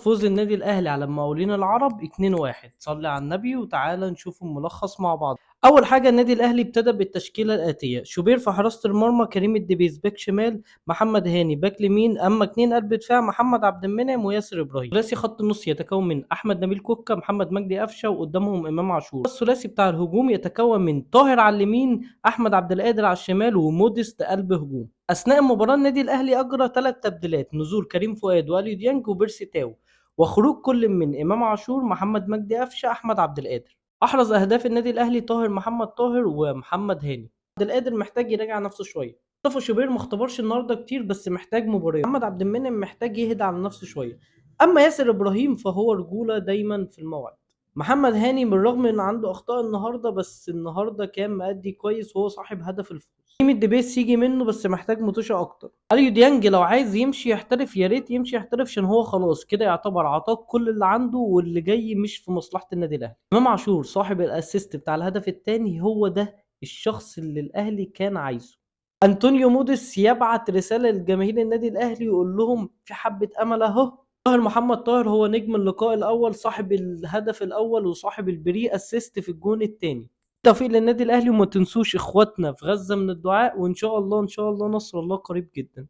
فوز النادي الاهلي على المقاولين العرب 2-1. صلي على النبي وتعالى نشوف الملخص مع بعض. اول حاجه النادي الاهلي ابتدى بالتشكيله الاتيه: شوبير في حراسه المرمى، كريم الدبيس باك شمال، محمد هاني باك يمين، اما اتنين قلب دفاع محمد عبد المنعم وياسر ابراهيم. ثلاثي خط النص يتكون من احمد نبيل كوكا، محمد مجدي قفشه، وقدامهم امام عاشور. الثلاثي بتاع الهجوم يتكون من طاهر على اليمين، احمد عبد القادر على الشمال، وموديست قلب هجوم. اثناء المباراه النادي الاهلي اجرى 3 تبديلات: نزول كريم فؤاد واليو ديانج وبيرسي تاو، وخروج كل من امام عاشور، محمد مجدي قفشه، احمد عبد القادر. احرز اهداف النادي الاهلي طاهر محمد طاهر ومحمد هاني. عبد القادر محتاج يراجع نفسه شويه. مصطفى شوبير ما اختبرش النهارده كتير بس محتاج مباراه. محمد عبد المنعم محتاج يهدى على نفسه شويه. اما ياسر ابراهيم فهو رجوله دايما في الموعد. محمد هاني بالرغم ان عنده اخطاء النهارده بس النهارده كان مأدي كويس وهو صاحب هدف الفوز. تيم الدبيس يجي منه بس محتاج متوشة اكتر. اليو ديانج لو عايز يمشي يحترف يا ريت يمشي يحترف عشان هو خلاص كده يعتبر عطاك كل اللي عنده واللي جاي مش في مصلحة النادي الاهلي. امام عاشور صاحب الاسيست بتاع الهدف الثاني هو ده الشخص اللي الاهلي كان عايزه. انطونيو موديس يبعت رسالة لجماهير النادي الاهلي يقول لهم في حبة امل اهو. طاهر محمد طاهر هو نجم اللقاء الاول، صاحب الهدف الاول وصاحب البري اسيست في الجون الثاني. توفيق للنادي الاهلي، وما تنسوش اخواتنا في غزة من الدعاء، وان شاء الله ان شاء الله نصر الله قريب جدا.